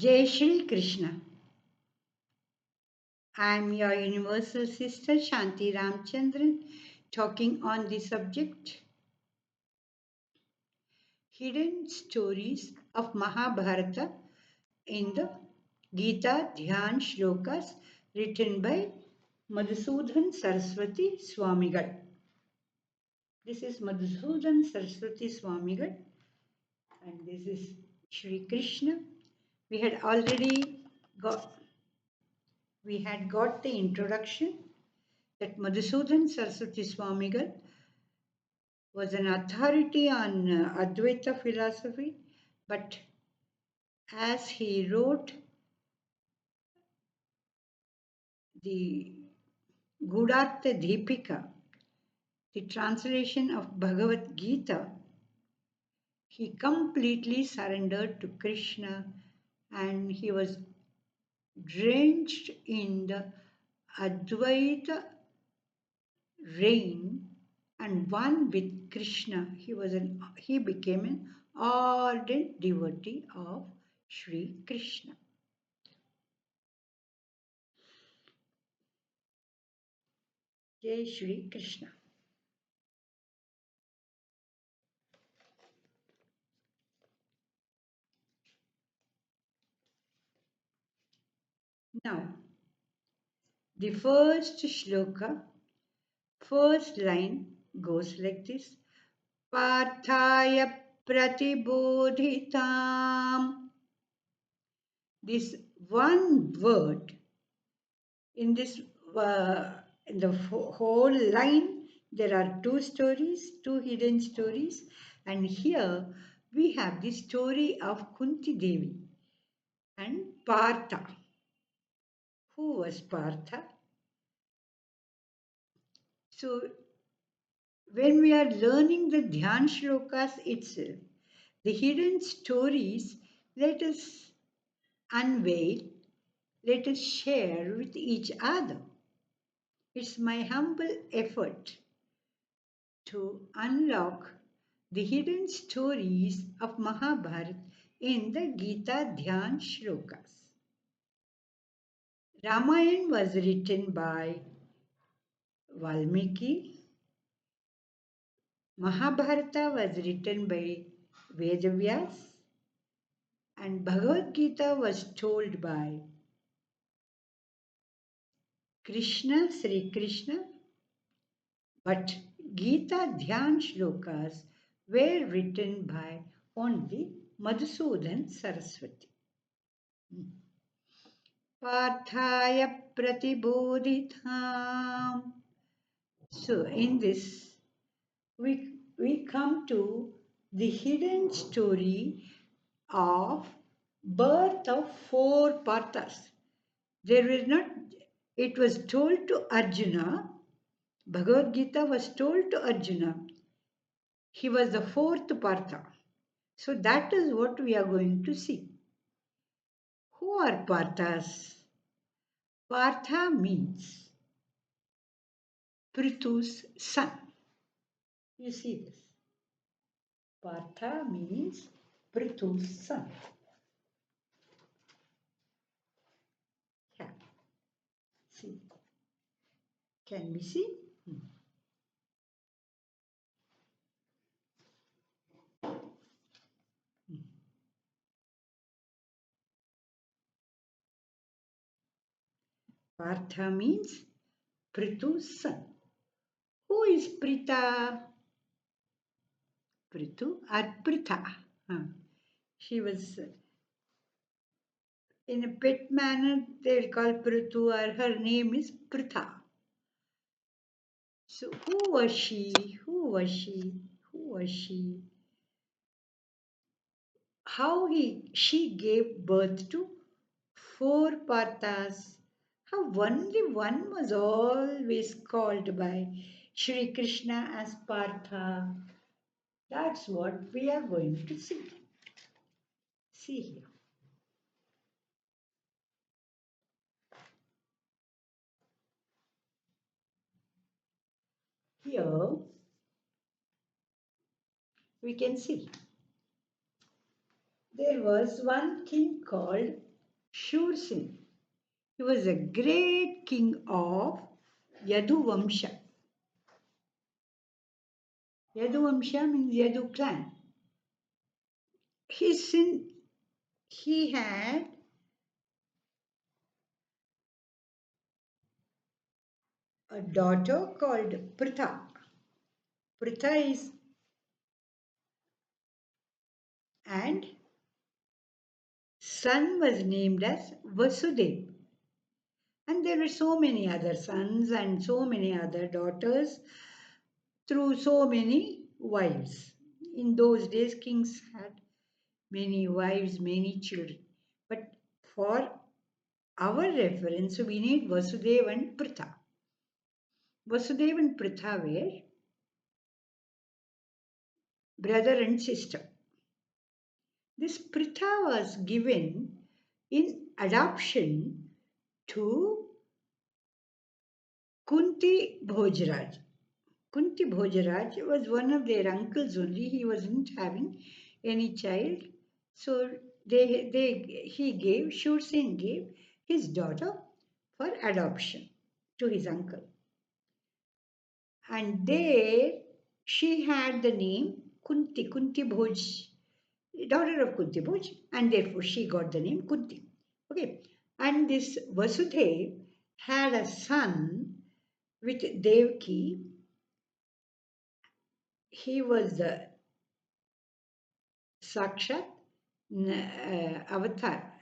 Jai Shri Krishna. I am your universal sister Shanti Ramchandran talking on the subject Hidden Stories of Mahabharata in the Gita Dhyana slokas written by Madhusudhan Saraswathi Swamigal. This is Madhusudhan Saraswathi Swamigal and this is Shri Krishna. We had got the introduction that Madhusudhan Saraswati Swamigal was an authority on Advaita philosophy, but as he wrote the Gudartha Deepika, the translation of Bhagavad Gita, he completely surrendered to Krishna and he was drenched in the Advaita rain and one with Krishna. He became an ardent devotee of Sri Krishna. Jai Shri Krishna. Now, the first shloka, first line goes like this. Parthaya pratibodhitam. This one word in this in the whole line, there are two stories, two hidden stories, and here we have the story of Kunti Devi and Partha. Who was Partha? So, when we are learning the Dhyan Shlokas itself, the hidden stories, let us unveil, let us share with each other. It's my humble effort to unlock the hidden stories of Mahabharata in the Gita Dhyan Shlokas. Ramayana was written by Valmiki. Mahabharata was written by Vedavyas and Bhagavad Gita was told by Krishna, Sri Krishna, but Gita Dhyan Shlokas were written by only Madhusudhan Saraswati. Parthaya pratibodhitham. So in this, we come to the hidden story of birth of four parthas. It was told to Arjuna, Bhagavad Gita was told to Arjuna. He was the fourth partha. So that is what we are going to see. Who are parthas? Partha means Prithu's son. You see this. Partha means Prithu's son. Yeah. See. Can we see? Partha means Prithu's son. Who is Pritha? Prithu or Pritha. She was in a pet manner, they'll call Prithu or her name is Pritha. So who was she? Who was she? Who was she? How she gave birth to four Parthas. How only one was always called by Shri Krishna as Partha. That's what we are going to see. See here. Here we can see there was one king called Shursin. He was a great king of Yadu Vamsha. Yadu Vamsha means Yadu clan. His sin, he had a daughter called Pritha. Pritha is, and son was named as Vasudev. And there were so many other sons and so many other daughters through so many wives. In those days, kings had many wives, many children. But for our reference, we need Vasudeva and Pritha. Vasudeva and Pritha were brother and sister. This Pritha was given in adoption to Kunti Bhojraj. Kunti Bhojaraj was one of their uncles only. He wasn't having any child. So he gave, Shursen gave his daughter for adoption to his uncle. And there she had the name Kunti, Kunti Bhoj, daughter of Kunti Bhoj, and therefore she got the name Kunti. Okay. And this Vasudev had a son with Devki. He was the Sakshat Avatar,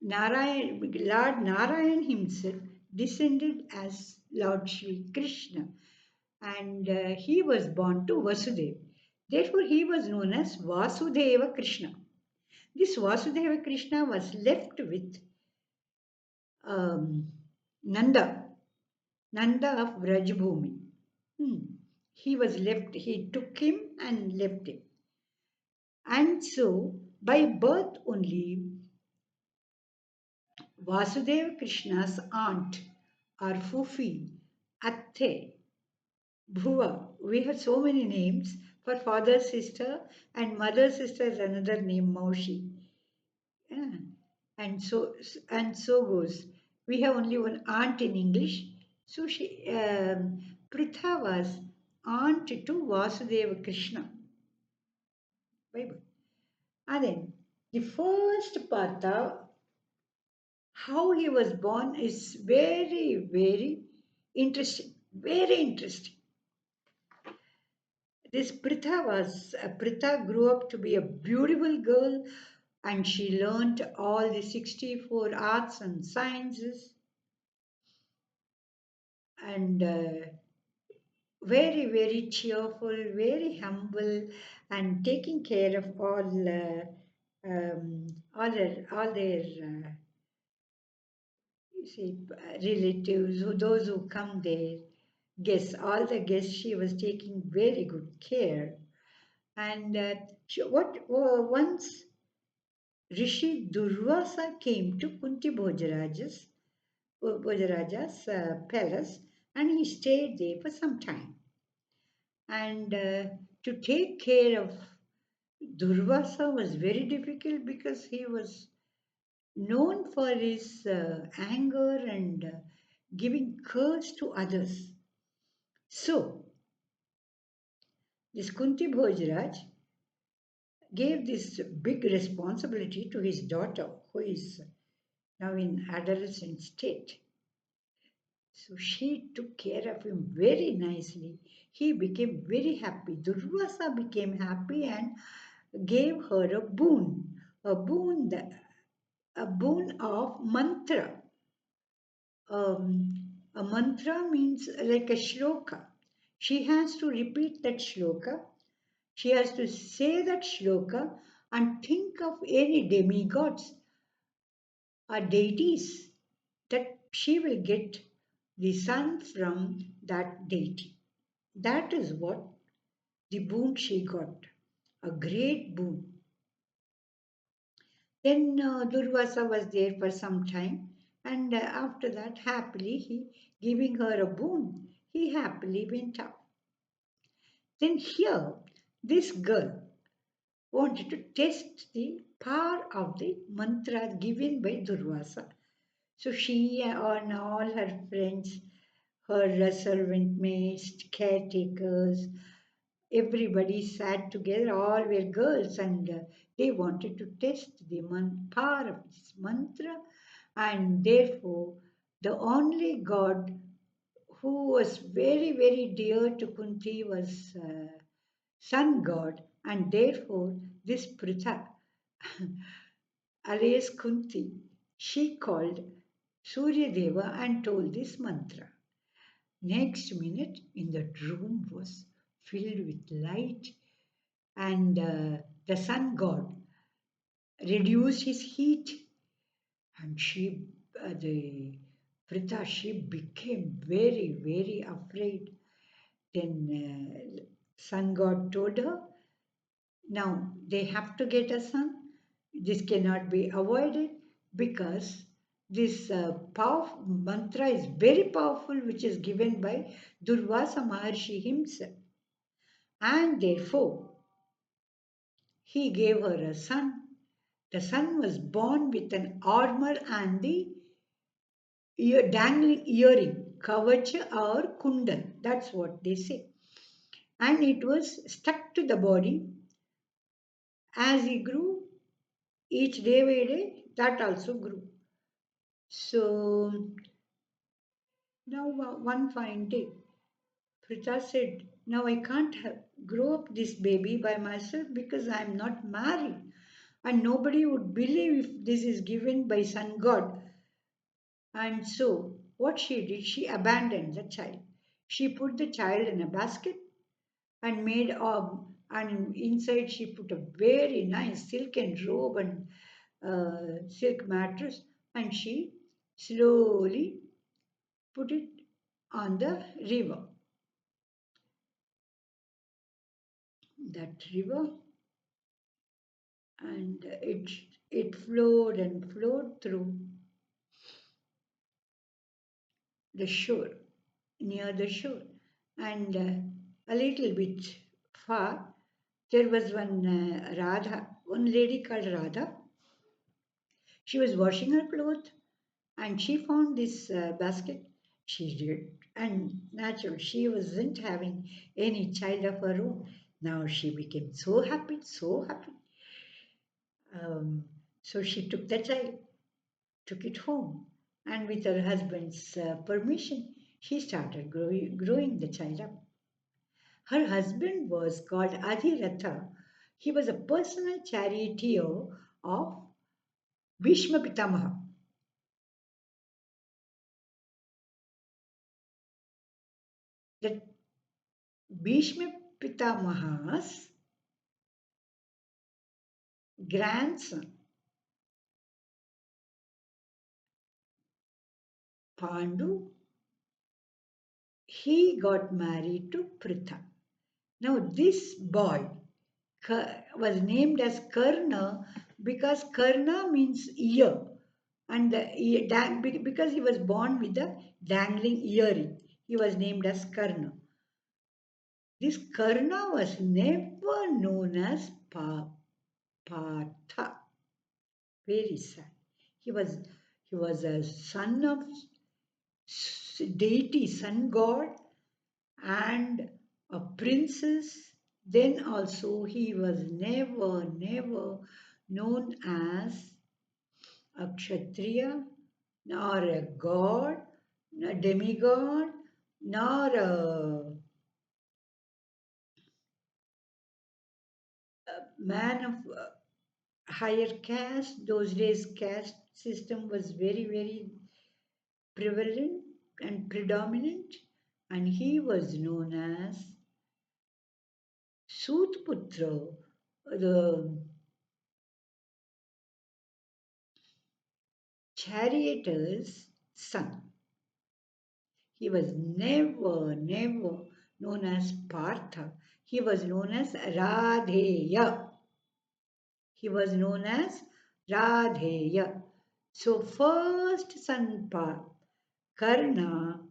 Narayan, Lord Narayan himself descended as Lord Sri Krishna, and he was born to Vasudeva. Therefore, he was known as Vasudeva Krishna. This Vasudeva Krishna was left with um, Nanda, Nanda of Vrajbhumi. Hmm. He was left, he took him and left him. And so, by birth only, Vasudeva Krishna's aunt or Fufi, Atte, Bhuva. We have so many names for father's sister, and mother's sister is another name, Maushi. Yeah. And so goes. We have only one aunt in English. So Pritha was aunt to Vasudeva Krishna. Bible. And then the first Partha, how he was born is very, very interesting. Very interesting. This Pritha grew up to be a beautiful girl, and she learnt all the 64 arts and sciences, and very, very cheerful, very humble, and taking care of all their you see, relatives, those who come there, guests, all the guests, she was taking very good care. And once Rishi Durvasa came to Kunti Bhojaraja's palace, and he stayed there for some time. And to take care of Durvasa was very difficult because he was known for his anger and giving curse to others. So, this Kunti Bhojaraj gave this big responsibility to his daughter, who is now in adolescent state. So she took care of him very nicely. He became very happy. Durvasa became happy and gave her a boon, a boon of mantra. A mantra means like a shloka. She has to repeat that shloka. She has to say that shloka and think of any demigods or deities that she will get the son from that deity. That is what the boon she got, a great boon. Then Durvasa was there for some time, and after that, happily, he giving her a boon, he happily went out. Then here, this girl wanted to test the power of the mantra given by Durvasa. So she and all her friends, her servant maids, caretakers, everybody sat together, all were girls, and they wanted to test the power of this mantra. And therefore, the only god who was very, very dear to Kunti was sun god, and therefore, this Pritha, alias Kunti, she called Surya Deva and told this mantra. Next minute, in the room was filled with light, and the sun god reduced his heat, and the Pritha, she became very, very afraid. Then sun god told her, now they have to get a son. This cannot be avoided because this mantra is very powerful, which is given by Durvasa Maharshi himself. And therefore, he gave her a son. The son was born with an armor and the dangling earring, kavacha or kundal. That's what they say. And it was stuck to the body. As he grew, each day by day, that also grew. So now one fine day, Pritha said, now I can't grow up this baby by myself because I am not married. And nobody would believe if this is given by sun god. And so, what she did, she abandoned the child. She put the child in a basket and and inside she put a very nice silken robe and silk mattress, and she slowly put it on the river. That river, and it flowed and flowed through the shore, near the shore, and a little bit far there was one Radha, one lady called Radha. She was washing her clothes and she found this basket. She did, and naturally, she wasn't having any child of her own. Now she became so happy, so happy. Um, so she took the child, took it home, and with her husband's permission, she started growing the child up. Her husband was called Adhiratha. He was a personal charioteer of Bhishma Pitamaha. The Bhishma Pitamaha's grandson, Pandu, he got married to Pritha. Now, this boy was named as Karna because Karna means ear, and because he was born with a dangling earring, he was named as Karna. This Karna was never known as Partha. Very sad. He was he was a son of deity, sun god, and a princess. Then also he was never known as a kshatriya, nor a god, nor demigod, nor a man of higher caste. Those days, caste system was very prevalent and predominant, and he was known as Sutputra, the charioteer's son. He was never known as Partha. He was known as Radheya. He was known as Radheya. So first son Karna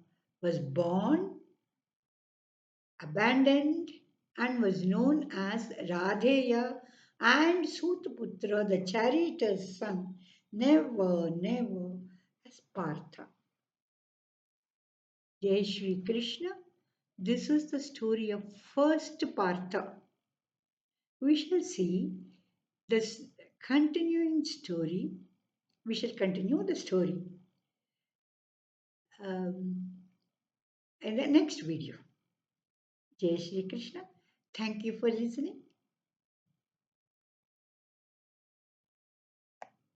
was born, abandoned, and was known as Radheya, And Sutaputra, the charioteer's son, never as Partha. Jai Shri Krishna. This is the story of first Partha. We shall see this continuing story. We shall continue the story um, in the next video. Jai Shri Krishna. Thank you for listening.